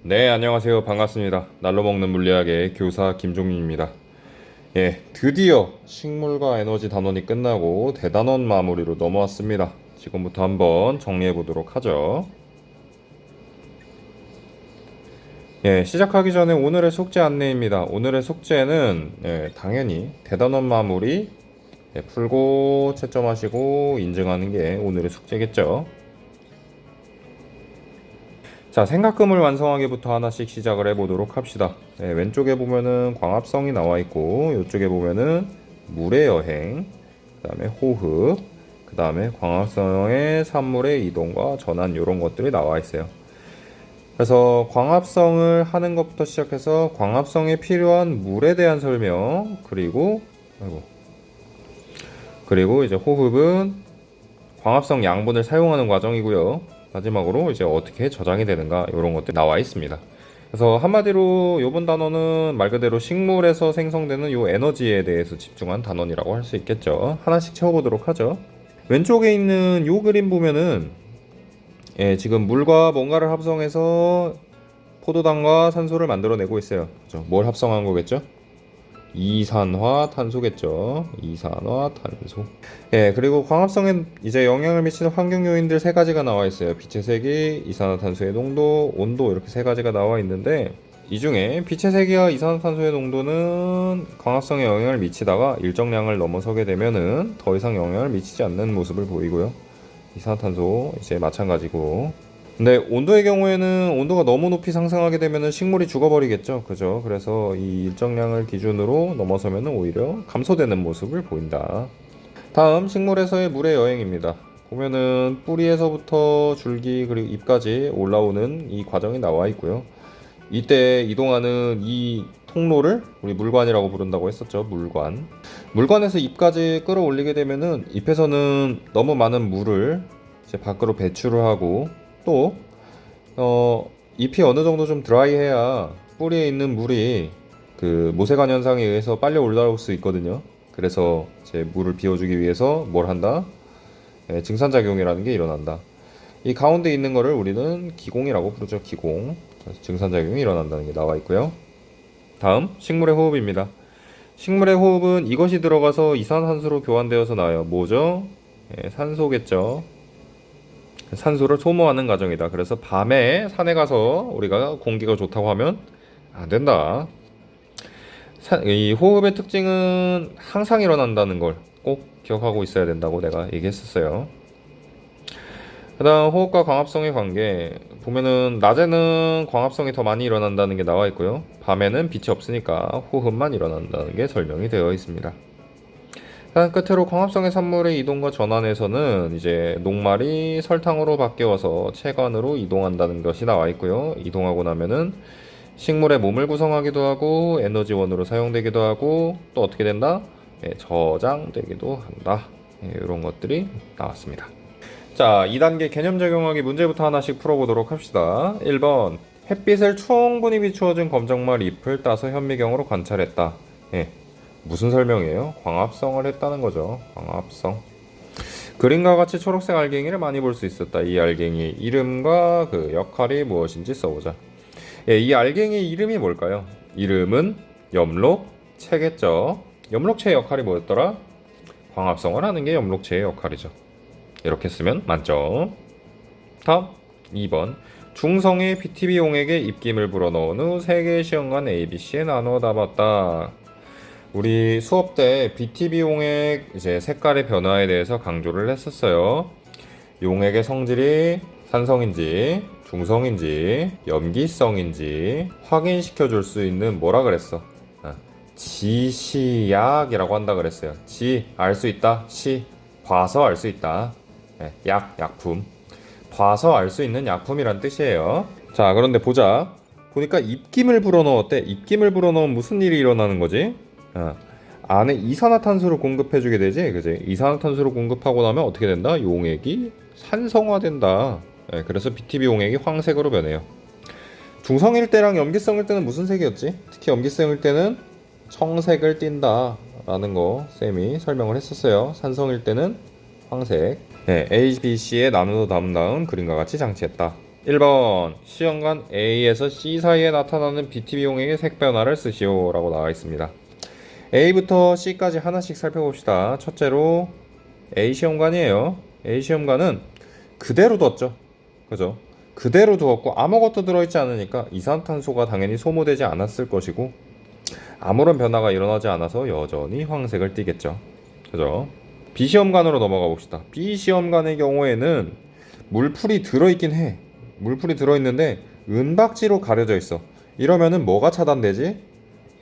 네, 안녕하세요. 반갑습니다. 날로 먹는 물리학의 교사 김종민입니다. 예, 드디어 식물과 에너지 단원이 끝나고 대단원 마무리로 넘어왔습니다. 지금부터 한번 정리해 보도록 하죠. 예, 시작하기 전에 오늘의 숙제 안내입니다. 오늘의 숙제는 당연히 대단원 마무리 풀고 채점하시고 인증하는 게 오늘의 숙제겠죠. 자, 생각금을 완성하기부터 하나씩 시작을 해보도록 합시다. 왼쪽에 보면은 광합성이 나와 있고, 이쪽에 보면은 물의 여행, 그 다음에 호흡, 그 다음에 광합성의 산물의 이동과 전환, 이런 것들이 나와 있어요. 그래서 광합성을 하는 것부터 시작해서 광합성에 필요한 물에 대한 설명, 그리고 이제 호흡은 광합성 양분을 사용하는 과정이고요. 마지막으로 이제 어떻게 저장이 되는가 이런 것들이 나와 있습니다. 그래서 한마디로 이번 단원은 말 그대로 식물에서 생성되는 이 에너지에 대해서 집중한 단원이라고 할 수 있겠죠. 하나씩 채워보도록 하죠. 왼쪽에 있는 이 그림 보면은 지금 물과 뭔가를 합성해서 포도당과 산소를 만들어내고 있어요. 그렇죠? 뭘 합성한 거겠죠? 이산화탄소겠죠. 이산화탄소. 그리고 광합성엔 이제 영향을 미치는 환경 요인들 세 가지가 나와 있어요. 빛의 세기, 이산화탄소의 농도, 온도 이렇게 세 가지가 나와 있는데 이 중에 빛의 세기와 이산화탄소의 농도는 광합성에 영향을 미치다가 일정량을 넘어서게 되면은 더 이상 영향을 미치지 않는 모습을 보이고요. 이산화탄소 이제 마찬가지고. 근데 온도의 경우에는 온도가 너무 높이 상승하게 되면 식물이 죽어버리겠죠. 그죠? 그래서 이 일정량을 기준으로 넘어서면 오히려 감소되는 모습을 보인다. 다음 식물에서의 물의 여행입니다. 보면은 뿌리에서부터 줄기 그리고 잎까지 올라오는 이 과정이 나와 있고요. 이때 이동하는 이 통로를 우리 물관이라고 부른다고 했었죠. 물관. 물관에서 잎까지 끌어올리게 되면은 잎에서는 너무 많은 물을 이제 밖으로 배출을 하고 또 잎이 어느 정도 좀 드라이해야 뿌리에 있는 물이 그 모세관 현상에 의해서 빨리 올라올 수 있거든요. 그래서 이제 물을 비워주기 위해서 뭘 한다? 증산작용이라는 게 일어난다. 이 가운데 있는 거를 우리는 기공이라고 부르죠. 기공. 그래서 증산작용이 일어난다는 게 나와 있고요. 다음 식물의 호흡입니다. 식물의 호흡은 이것이 들어가서 이산화탄소로 교환되어서 나와요. 뭐죠? 산소겠죠. 산소를 소모하는 과정이다. 그래서 밤에 산에 가서 우리가 공기가 좋다고 하면 안 된다. 이 호흡의 특징은 항상 일어난다는 걸 꼭 기억하고 있어야 된다고 내가 얘기했었어요. 그 다음 호흡과 광합성의 관계 보면은 낮에는 광합성이 더 많이 일어난다는 게 나와 있고요. 밤에는 빛이 없으니까 호흡만 일어난다는 게 설명이 되어 있습니다. 끝으로 광합성의 산물의 이동과 전환에서는 이제 녹말이 설탕으로 바뀌어서 체관으로 이동한다는 것이 나와 있고요. 이동하고 나면은 식물의 몸을 구성하기도 하고 에너지원으로 사용되기도 하고 또 어떻게 된다? 저장되기도 한다. 이런 것들이 나왔습니다. 자, 2단계 개념 적용하기 문제부터 하나씩 풀어보도록 합시다. 1번 햇빛을 충분히 비추어준 검정말 잎을 따서 현미경으로 관찰했다. 무슨 설명이에요? 광합성을 했다는 거죠. 광합성. 그림과 같이 초록색 알갱이를 많이 볼 수 있었다. 이 알갱이의 이름과 그 역할이 무엇인지 써보자. 이 알갱이 이름이 뭘까요? 이름은 엽록체겠죠. 엽록체의 역할이 뭐였더라? 광합성을 하는 게 엽록체의 역할이죠. 이렇게 쓰면 맞죠. 다음 2번 중성의 BTB용액에 입김을 불어넣은 후 3개의 시험관 ABC에 나누어 담았다. 우리 수업 때 BTB 용액 이제 색깔의 변화에 대해서 강조를 했었어요. 용액의 성질이 산성인지 중성인지 염기성인지 확인시켜 줄 수 있는 뭐라 그랬어? 지시약이라고 한다 그랬어요. 지 알 수 있다. 시 봐서 알 수 있다. 약품. 봐서 알 수 있는 약품이란 뜻이에요. 자, 그런데 보니까 입김을 불어넣었대. 입김을 불어넣으면 무슨 일이 일어나는 거지? 안에 이산화탄소를 공급해주게 되지, 그지? 이산화탄소를 공급하고 나면 어떻게 된다? 용액이 산성화된다. 그래서 BTB 용액이 황색으로 변해요. 중성일 때랑 염기성일 때는 무슨 색이었지? 특히 염기성일 때는 청색을 띈다 라는 거 쌤이 설명을 했었어요. 산성일 때는 황색. 네, A, B, C에 나누어 담은 다음 그림과 같이 장치했다. 1번 시험관 A에서 C 사이에 나타나는 BTB용액의 색 변화를 쓰시오 라고 나와 있습니다. A부터 C까지 하나씩 살펴봅시다. 첫째로 A 시험관이에요. A 시험관은 그대로 뒀죠. 그죠? 그대로 두었고 아무것도 들어있지 않으니까 이산탄소가 당연히 소모되지 않았을 것이고 아무런 변화가 일어나지 않아서 여전히 황색을 띠겠죠. 그죠? B 시험관으로 넘어가 봅시다. B 시험관의 경우에는 물풀이 들어있긴 해. 물풀이 들어있는데 은박지로 가려져 있어. 이러면은 뭐가 차단되지?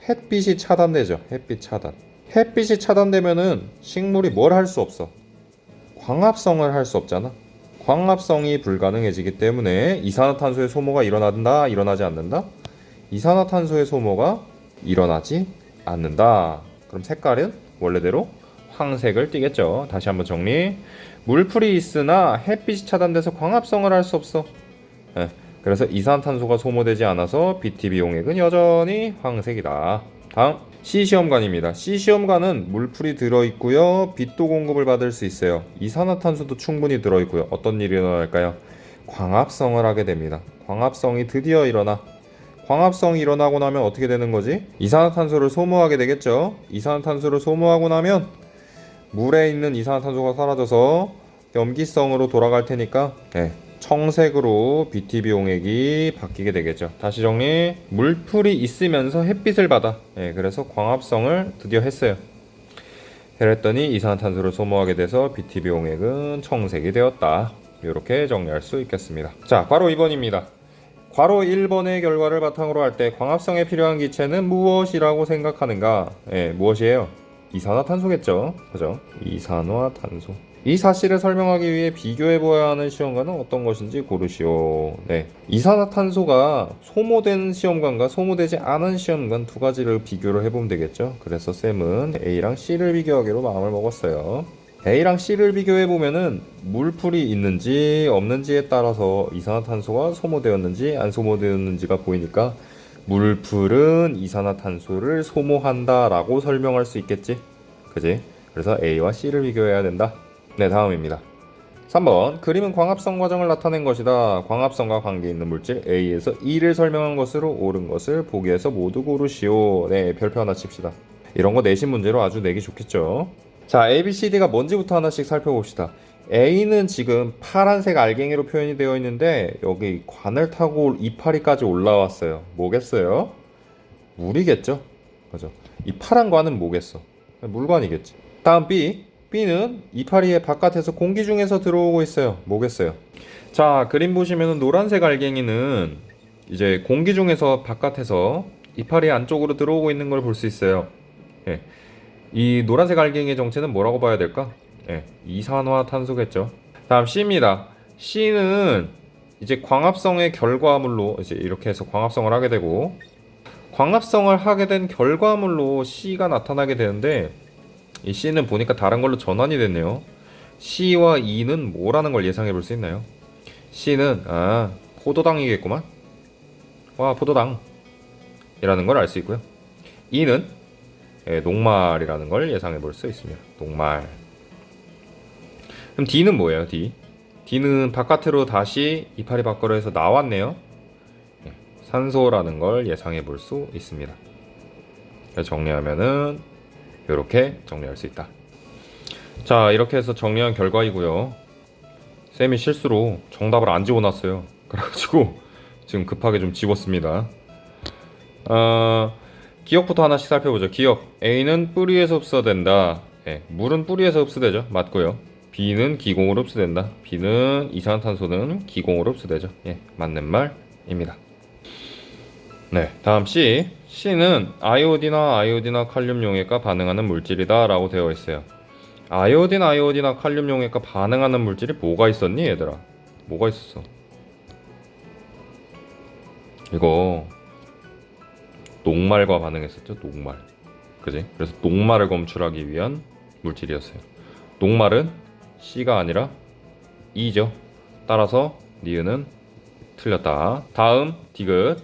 햇빛이 차단되죠. 햇빛 차단. 햇빛이 차단되면은 식물이 뭘 할 수 없어. 광합성을 할 수 없잖아. 광합성이 불가능해지기 때문에 이산화탄소의 소모가 일어난다, 일어나지 않는다? 이산화탄소의 소모가 일어나지 않는다. 그럼 색깔은 원래대로 황색을 띠겠죠. 다시 한번 정리. 물풀이 있으나 햇빛이 차단돼서 광합성을 할 수 없어. 네. 그래서 이산탄소가 소모되지 않아서 BTB 용액은 여전히 황색이다. 다음 C 시험관입니다. C 시험관은 물풀이 들어있고요. 빛도 공급을 받을 수 있어요. 이산화탄소도 충분히 들어있고요. 어떤 일이 일어날까요? 광합성을 하게 됩니다. 광합성이 드디어 일어나. 광합성이 일어나고 나면 어떻게 되는 거지? 이산화탄소를 소모하게 되겠죠. 이산화탄소를 소모하고 나면 물에 있는 이산화탄소가 사라져서 염기성으로 돌아갈 테니까 청색으로 BTB 용액이 바뀌게 되겠죠. 다시 정리. 물풀이 있으면서 햇빛을 받아. 그래서 광합성을 드디어 했어요. 그랬더니 이산화탄소를 소모하게 돼서 BTB 용액은 청색이 되었다. 이렇게 정리할 수 있겠습니다. 자, 괄호 2번입니다. 괄호 1번의 결과를 바탕으로 할 때 광합성에 필요한 기체는 무엇이라고 생각하는가? 무엇이에요? 이산화탄소겠죠. 그죠? 이산화탄소. 이 사실을 설명하기 위해 비교해보아야 하는 시험관은 어떤 것인지 고르시오. 네. 이산화탄소가 소모된 시험관과 소모되지 않은 시험관 두 가지를 비교를 해보면 되겠죠. 그래서 쌤은 A랑 C를 비교하기로 마음을 먹었어요. A랑 C를 비교해보면은 물풀이 있는지 없는지에 따라서 이산화탄소가 소모되었는지 안 소모되었는지가 보이니까 물풀은 이산화탄소를 소모한다 라고 설명할 수 있겠지. 그지? 그래서 A와 C를 비교해야 된다. 네, 다음입니다. 3번 그림은 광합성 과정을 나타낸 것이다. 광합성과 관계있는 물질 A에서 E를 설명한 것으로 옳은 것을 보기에서 모두 고르시오. 네, 별표 하나 칩시다. 이런 거 내신 문제로 아주 내기 좋겠죠. 자, A, B, C, D가 뭔지부터 하나씩 살펴봅시다. A는 지금 파란색 알갱이로 표현이 되어 있는데 여기 관을 타고 이파리까지 올라왔어요. 뭐겠어요? 물이겠죠? 그죠? 이 파란 관은 뭐겠어? 물관이겠지. 다음 B. B는 이파리의 바깥에서 공기 중에서 들어오고 있어요. 뭐겠어요? 자, 그림 보시면 노란색 알갱이는 이제 공기 중에서 바깥에서 이파리 안쪽으로 들어오고 있는 걸 볼 수 있어요. 이 노란색 알갱이의 정체는 뭐라고 봐야 될까? 이산화탄소겠죠. 다음 C입니다. C는 이제 광합성의 결과물로 이제 이렇게 해서 광합성을 하게 되고 광합성을 하게 된 결과물로 C가 나타나게 되는데 이 C는 보니까 다른 걸로 전환이 됐네요. C와 E는 뭐라는 걸 예상해 볼 수 있나요? C는 포도당이겠구만. 와, 포도당 이라는 걸 알 수 있고요. E는 녹말이라는 걸 예상해 볼 수 있습니다. 녹말. 그럼 D는 뭐예요? D는 바깥으로 다시 이파리 밖으로 해서 나왔네요. 산소라는 걸 예상해 볼 수 있습니다. 정리하면은 이렇게 정리할 수 있다. 자, 이렇게 해서 정리한 결과이고요. 쌤이 실수로 정답을 안 지워놨어요. 그래가지고 지금 급하게 좀 지웠습니다. 기억부터 하나씩 살펴보죠. 기억. A는 뿌리에서 흡수된다. 물은 뿌리에서 흡수되죠. 맞고요. B는 기공으로 흡수된다. B는 이산화탄소는 기공으로 흡수되죠. 맞는 말입니다. 네, 다음 C. C는 아이오딘과 칼륨 용액과 반응하는 물질이다 라고 되어 있어요. 아이오딘과 칼륨 용액과 반응하는 물질이 뭐가 있었니 얘들아? 뭐가 있었어? 이거 녹말과 반응했었죠. 녹말. 그지? 그래서 녹말을 검출하기 위한 물질이었어요. 녹말은 C가 아니라 E죠. 따라서 니은은 틀렸다. 다음 디귿.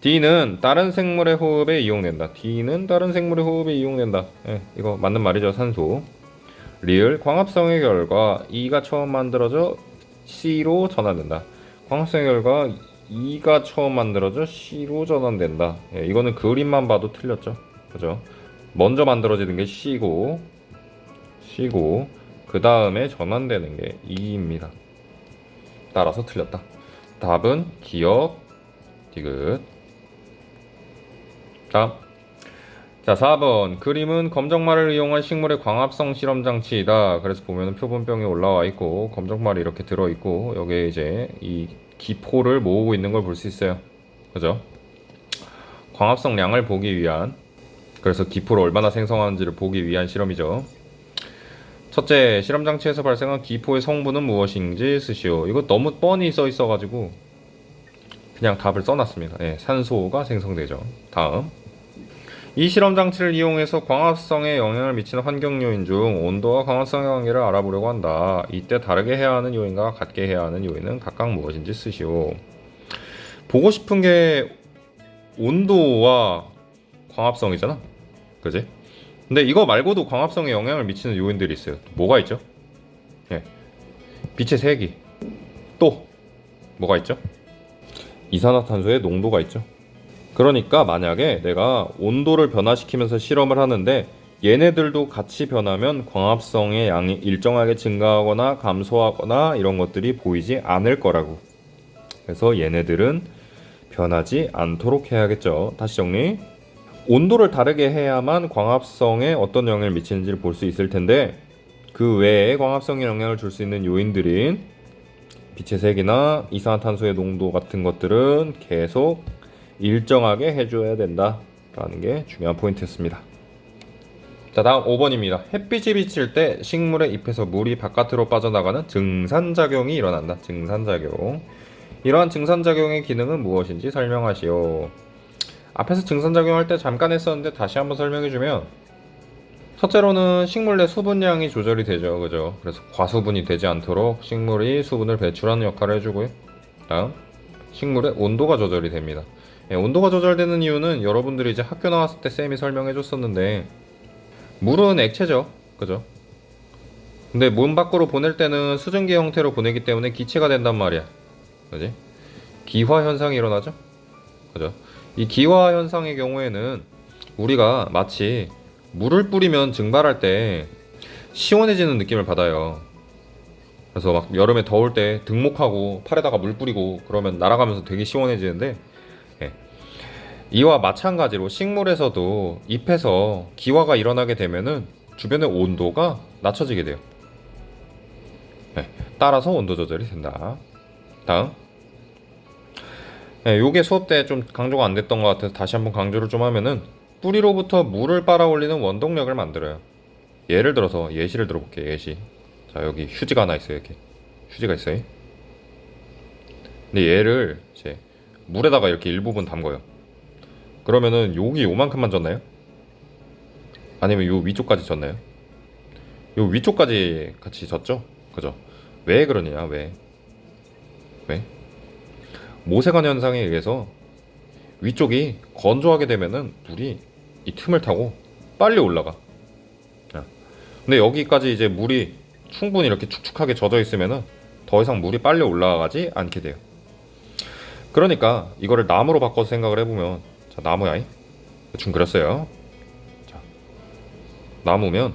D는 다른 생물의 호흡에 이용된다. D는 다른 생물의 호흡에 이용된다. 이거 맞는 말이죠. 산소. 리을 광합성의 결과 E가 처음 만들어져 C로 전환된다. 광합성의 결과 E가 처음 만들어져 C로 전환된다. 예, 이거는 그림만 봐도 틀렸죠. 그죠? 먼저 만들어지는 게 C고 그 다음에 전환되는 게 E입니다. 따라서 틀렸다. 답은 기억 디귿. 다음. 자, 4번. 그림은 검정말을 이용한 식물의 광합성 실험 장치이다. 그래서 보면은 표본병이 올라와 있고 검정말이 이렇게 들어 있고 여기에 이제 이 기포를 모으고 있는 걸 볼 수 있어요. 그죠? 광합성량을 보기 위한, 그래서 기포를 얼마나 생성하는지를 보기 위한 실험이죠. 첫째, 실험 장치에서 발생한 기포의 성분은 무엇인지 쓰시오. 이거 너무 뻔히 써 있어가지고 그냥 답을 써놨습니다. 예, 산소가 생성되죠. 다음. 이 실험 장치를 이용해서 광합성에 영향을 미치는 환경 요인 중 온도와 광합성의 관계를 알아보려고 한다. 이때 다르게 해야 하는 요인과 같게 해야 하는 요인은 각각 무엇인지 쓰시오. 보고 싶은 게 온도와 광합성이잖아. 그지? 근데 이거 말고도 광합성에 영향을 미치는 요인들이 있어요. 뭐가 있죠? 예. 빛의 세기. 또 뭐가 있죠? 이산화탄소의 농도가 있죠. 그러니까 만약에 내가 온도를 변화시키면서 실험을 하는데 얘네들도 같이 변하면 광합성의 양이 일정하게 증가하거나 감소하거나 이런 것들이 보이지 않을 거라고. 그래서 얘네들은 변하지 않도록 해야겠죠. 다시 정리. 온도를 다르게 해야만 광합성에 어떤 영향을 미치는지를 볼 수 있을 텐데 그 외에 광합성에 영향을 줄 수 있는 요인들인 빛의 색이나 이산화탄소의 농도 같은 것들은 계속 일정하게 해줘야 된다 라는 게 중요한 포인트였습니다. 자, 다음 5번입니다. 햇빛이 비칠 때 식물의 잎에서 물이 바깥으로 빠져나가는 증산작용이 일어난다. 증산작용. 이러한 증산작용의 기능은 무엇인지 설명하시오. 앞에서 증산작용할 때 잠깐 했었는데 다시 한번 설명해주면, 첫째로는 식물 내 수분량이 조절이 되죠. 그죠? 그래서 과수분이 되지 않도록 식물이 수분을 배출하는 역할을 해주고요. 다음, 식물의 온도가 조절이 됩니다. 예, 온도가 조절되는 이유는 여러분들이 이제 학교 나왔을 때 쌤이 설명해 줬었는데, 물은 액체죠. 그죠? 근데 문 밖으로 보낼 때는 수증기 형태로 보내기 때문에 기체가 된단 말이야. 그지? 기화 현상이 일어나죠? 그죠? 이 기화 현상의 경우에는 우리가 마치 물을 뿌리면 증발할 때 시원해지는 느낌을 받아요. 그래서 막 여름에 더울 때 등목하고 팔에다가 물 뿌리고 그러면 날아가면서 되게 시원해지는데, 예. 이와 마찬가지로 식물에서도 잎에서 기화가 일어나게 되면은 주변의 온도가 낮춰지게 돼요. 예. 따라서 온도 조절이 된다. 다음. 예, 요게 수업 때 좀 강조가 안 됐던 것 같아서 다시 한번 강조를 좀 하면은, 뿌리로부터 물을 빨아올리는 원동력을 만들어요. 예를 들어서 예시를 들어볼게요. 예시. 자, 여기 휴지가 하나 있어요. 이렇게 휴지가 있어요. 근데 얘를 이제 물에다가 이렇게 일부분 담궈요. 그러면은 여기 요만큼만 젖나요? 아니면 요 위쪽까지 젖나요? 요 위쪽까지 같이 젖죠? 그죠? 왜 그러냐? 왜? 모세관 현상에 의해서 위쪽이 건조하게 되면은 물이 이 틈을 타고 빨리 올라가. 근데 여기까지 이제 물이 충분히 이렇게 축축하게 젖어 있으면은 더 이상 물이 빨리 올라가지 않게 돼요. 그러니까 이거를 나무로 바꿔서 생각을 해보면, 자, 나무야. 대충 그렸어요. 자, 나무면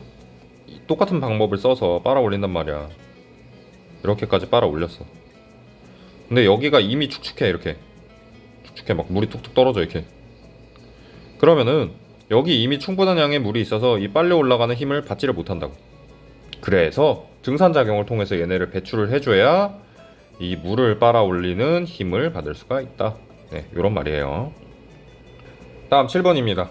똑같은 방법을 써서 빨아 올린단 말이야. 이렇게까지 빨아 올렸어. 근데 여기가 이미 축축해. 이렇게 축축해. 막 물이 툭툭 떨어져 이렇게. 그러면은 여기 이미 충분한 양의 물이 있어서 이 빨리 올라가는 힘을 받지를 못한다고. 그래서 증산작용을 통해서 얘네를 배출을 해줘야 이 물을 빨아 올리는 힘을 받을 수가 있다. 네, 요런 말이에요. 다음 7번입니다.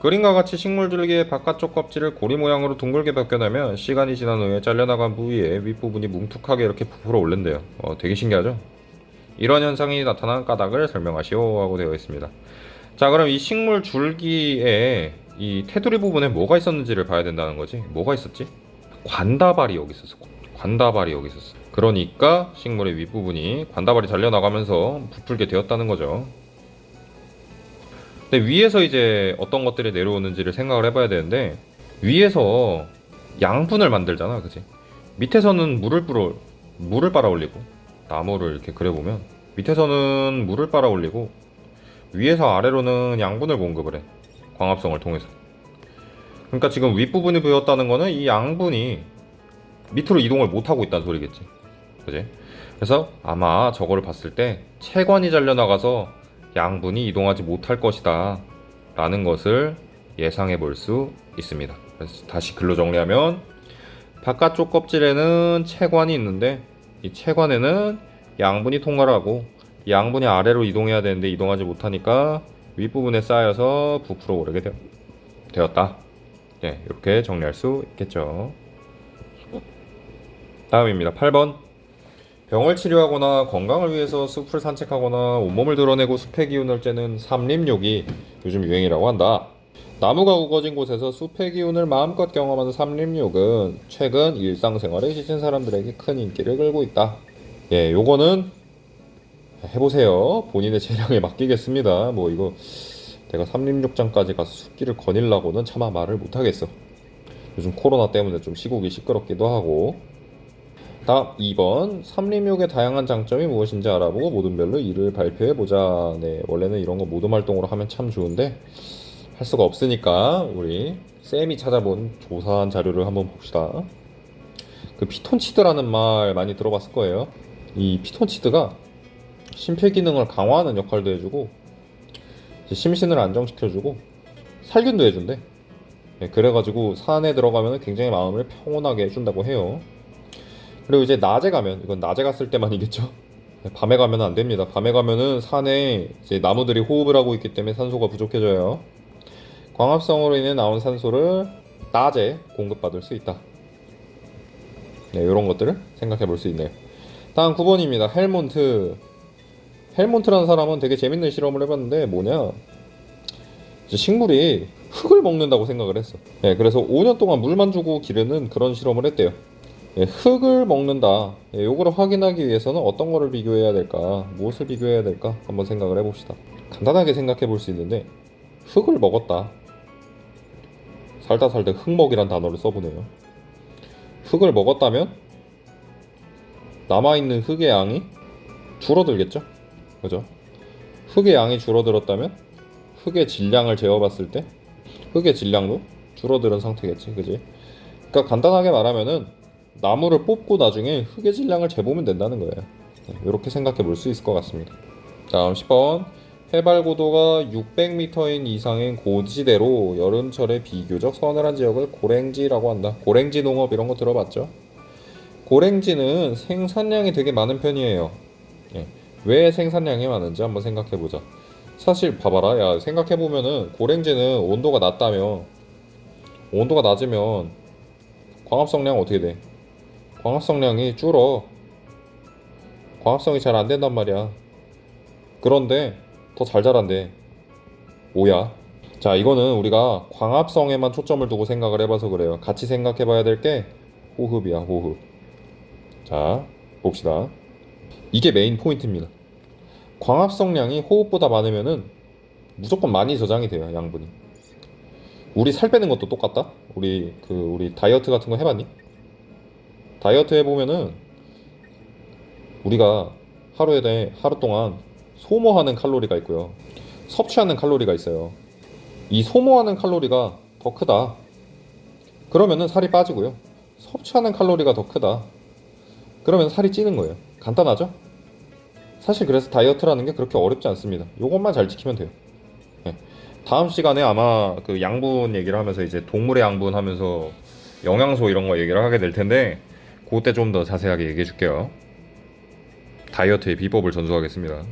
그림과 같이 식물 줄기의 바깥쪽 껍질을 고리 모양으로 둥글게 벗겨내면 시간이 지난 후에 잘려나간 부위에 윗부분이 뭉툭하게 이렇게 부풀어 오른대요. 되게 신기하죠? 이런 현상이 나타난 까닭을 설명하시오 하고 되어 있습니다. 자, 그럼 이 식물 줄기에 이 테두리 부분에 뭐가 있었는지를 봐야 된다는 거지. 뭐가 있었지? 관다발이 여기 있었어. 관다발이 여기 있었어. 그러니까 식물의 윗부분이 관다발이 잘려나가면서 부풀게 되었다는 거죠. 근데 위에서 이제 어떤 것들이 내려오는지를 생각을 해봐야 되는데, 위에서 양분을 만들잖아, 그지? 밑에서는 물을 빨아 올리고, 나무를 이렇게 그려보면 밑에서는 물을 빨아 올리고 위에서 아래로는 양분을 공급을 해. 광합성을 통해서. 그러니까 지금 윗부분이 비었다는 거는 이 양분이 밑으로 이동을 못하고 있다는 소리겠지, 그지? 그래서 아마 저거를 봤을 때 채관이 잘려나가서 양분이 이동하지 못할 것이다 라는 것을 예상해 볼 수 있습니다. 그래서 다시 글로 정리하면, 바깥쪽 껍질에는 채관이 있는데 이 채관에는 양분이 통과를 하고, 양분이 아래로 이동해야 되는데 이동하지 못하니까 윗부분에 쌓여서 부풀어 오르게 되었다. 네, 이렇게 정리할 수 있겠죠. 다음입니다. 8번. 병을 치료하거나 건강을 위해서 숲을 산책하거나 온몸을 드러내고 숲의 기운을 쬐는 삼림욕이 요즘 유행이라고 한다. 나무가 우거진 곳에서 숲의 기운을 마음껏 경험하는 삼림욕은 최근 일상생활에 지친 사람들에게 큰 인기를 끌고 있다. 예, 요거는 해보세요. 본인의 재량에 맡기겠습니다. 뭐 이거 내가 삼림욕장까지 가서 숲길을 거닐라고는 차마 말을 못하겠어. 요즘 코로나 때문에 좀 시국이 시끄럽기도 하고. 다음 2번. 삼림욕의 다양한 장점이 무엇인지 알아보고 모둠별로 이를 발표해보자. 네, 원래는 이런 거 모둠 활동으로 하면 참 좋은데 할 수가 없으니까 우리 쌤이 찾아본 조사한 자료를 한번 봅시다. 그 피톤치드라는 말 많이 들어봤을 거예요. 이 피톤치드가 심폐기능을 강화하는 역할도 해주고 심신을 안정시켜주고 살균도 해준대. 네, 그래가지고 산에 들어가면 굉장히 마음을 평온하게 해준다고 해요. 그리고 이제 낮에 가면, 이건 낮에 갔을 때만이겠죠. 네, 밤에 가면 안 됩니다. 밤에 가면은 산에 이제 나무들이 호흡을 하고 있기 때문에 산소가 부족해져요. 광합성으로 인해 나온 산소를 낮에 공급받을 수 있다. 네, 이런 것들을 생각해 볼 수 있네요. 다음 9번입니다. 헬몬트라는 사람은 되게 재밌는 실험을 해봤는데 뭐냐, 이제 식물이 흙을 먹는다고 생각을 했어. 네, 그래서 5년 동안 물만 주고 기르는 그런 실험을 했대요. 예, 흙을 먹는다. 예, 요거를 확인하기 위해서는 어떤 거를 비교해야 될까? 무엇을 비교해야 될까? 한번 생각을 해봅시다. 간단하게 생각해 볼 수 있는데, 흙을 먹었다. 살다 흙먹이란 단어를 써보네요. 흙을 먹었다면 남아있는 흙의 양이 줄어들겠죠? 그죠? 흙의 양이 줄어들었다면 흙의 질량을 재어봤을 때 흙의 질량도 줄어드는 상태겠지, 그지? 그러니까 간단하게 말하면은 나무를 뽑고 나중에 흙의 질량을 재보면 된다는 거예요. 이렇게 생각해 볼 수 있을 것 같습니다. 다음 10번. 해발 고도가 600m인 이상인 고지대로 여름철에 비교적 서늘한 지역을 고랭지라고 한다. 고랭지 농업 이런 거 들어봤죠? 고랭지는 생산량이 되게 많은 편이에요. 예. 왜 생산량이 많은지 한번 생각해 보자. 사실 봐봐라. 야, 생각해 보면은 고랭지는 온도가 낮다며. 온도가 낮으면 광합성량 어떻게 돼? 광합성량이 줄어. 광합성이 잘 안 된단 말이야. 그런데 더 잘 자란대. 뭐야? 자, 이거는 우리가 광합성에만 초점을 두고 생각을 해봐서 그래요. 같이 생각해 봐야 될 게 호흡이야, 호흡. 자, 봅시다. 이게 메인 포인트입니다. 광합성량이 호흡보다 많으면은 무조건 많이 저장이 돼요, 양분이. 우리 살 빼는 것도 똑같다? 우리 다이어트 같은 거 해봤니? 다이어트 해보면은 우리가 하루 동안 소모하는 칼로리가 있고요, 섭취하는 칼로리가 있어요. 이 소모하는 칼로리가 더 크다. 그러면은 살이 빠지고요. 섭취하는 칼로리가 더 크다. 그러면 살이 찌는 거예요. 간단하죠? 사실 그래서 다이어트라는 게 그렇게 어렵지 않습니다. 요것만 잘 지키면 돼요. 네. 다음 시간에 아마 그 양분 얘기를 하면서 이제 동물의 양분 하면서 영양소 이런 거 얘기를 하게 될 텐데, 그때 좀 더 자세하게 얘기해 줄게요. 다이어트의 비법을 전수하겠습니다.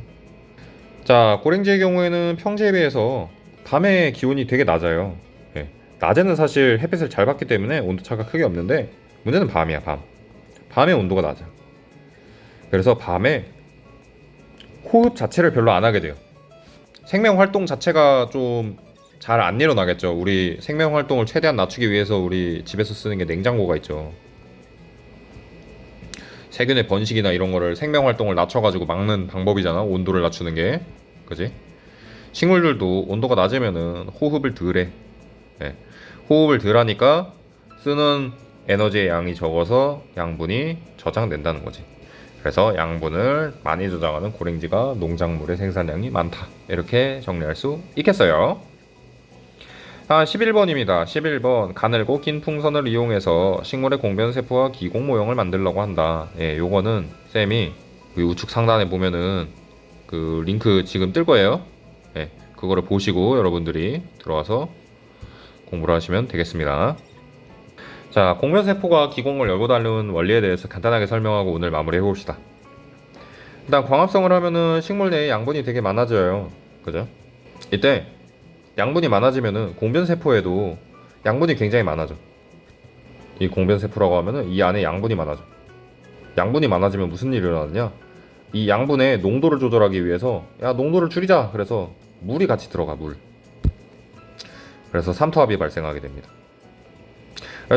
자, 고랭지의 경우에는 평지에 비해서 밤에 기온이 되게 낮아요. 네. 낮에는 사실 햇빛을 잘 받기 때문에 온도차가 크게 없는데, 문제는 밤이야, 밤. 밤에 온도가 낮아. 그래서 밤에 호흡 자체를 별로 안 하게 돼요. 생명 활동 자체가 좀 잘 안 일어나겠죠. 우리 생명 활동을 최대한 낮추기 위해서 우리 집에서 쓰는 게 냉장고가 있죠. 세균의 번식이나 이런 거를 생명 활동을 낮춰가지고 막는 방법이잖아, 온도를 낮추는 게. 그지? 식물들도 온도가 낮으면은 호흡을 덜 해. 네. 호흡을 덜 하니까 쓰는 에너지의 양이 적어서 양분이 저장된다는 거지. 그래서 양분을 많이 저장하는 고랭지가 농작물의 생산량이 많다. 이렇게 정리할 수 있겠어요. 11번입니다. 11번. 가늘고 긴 풍선을 이용해서 식물의 공변세포와 기공 모형을 만들려고 한다. 예, 요거는 쌤이 그 우측 상단에 보면은 그 링크 지금 뜰 거예요. 예, 그거를 보시고 여러분들이 들어와서 공부를 하시면 되겠습니다. 자, 공변세포가 기공을 열고 닳는 원리에 대해서 간단하게 설명하고 오늘 마무리 해봅시다. 일단 광합성을 하면은 식물 내에 양분이 되게 많아져요. 그죠? 이때 양분이 많아지면은 공변세포에도 양분이 굉장히 많아져. 이 공변세포라고 하면은 이 안에 양분이 많아져. 양분이 많아지면 무슨 일이 일어나느냐? 이 양분의 농도를 조절하기 위해서 야, 농도를 줄이자. 그래서 물이 같이 들어가, 물. 그래서 삼투압이 발생하게 됩니다.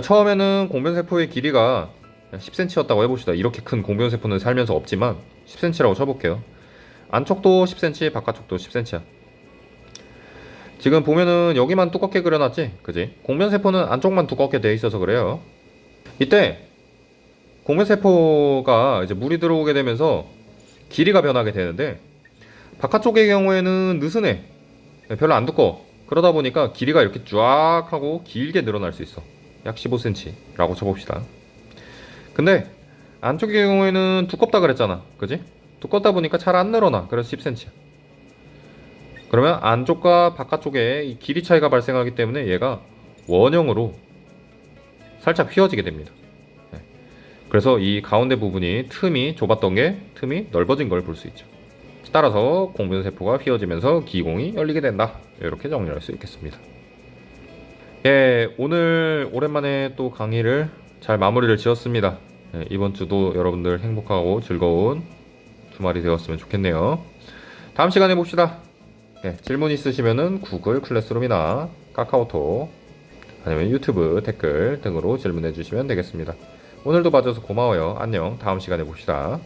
처음에는 공변세포의 길이가 10cm였다고 해봅시다. 이렇게 큰 공변세포는 살면서 없지만 10cm라고 쳐볼게요. 안쪽도 10cm, 바깥쪽도 10cm야. 지금 보면은 여기만 두껍게 그려놨지? 그지? 공변세포는 안쪽만 두껍게 돼 있어서 그래요. 이때 공변세포가 이제 물이 들어오게 되면서 길이가 변하게 되는데 바깥쪽의 경우에는 느슨해. 별로 안 두꺼워. 그러다 보니까 길이가 이렇게 쫙 하고 길게 늘어날 수 있어. 약 15cm 라고 쳐봅시다. 근데 안쪽의 경우에는 두껍다 그랬잖아. 그지? 두껍다 보니까 잘 안 늘어나. 그래서 10cm야. 그러면 안쪽과 바깥쪽에 이 길이 차이가 발생하기 때문에 얘가 원형으로 살짝 휘어지게 됩니다. 그래서 이 가운데 부분이 틈이 좁았던 게 틈이 넓어진 걸 볼 수 있죠. 따라서 공변세포가 휘어지면서 기공이 열리게 된다. 이렇게 정리할 수 있겠습니다. 예, 오늘 오랜만에 또 강의를 잘 마무리를 지었습니다. 예, 이번 주도 여러분들 행복하고 즐거운 주말이 되었으면 좋겠네요. 다음 시간에 봅시다. 예, 질문 있으시면은 구글 클래스룸이나 카카오톡 아니면 유튜브 댓글 등으로 질문해 주시면 되겠습니다. 오늘도 봐줘서 고마워요. 안녕. 다음 시간에 봅시다.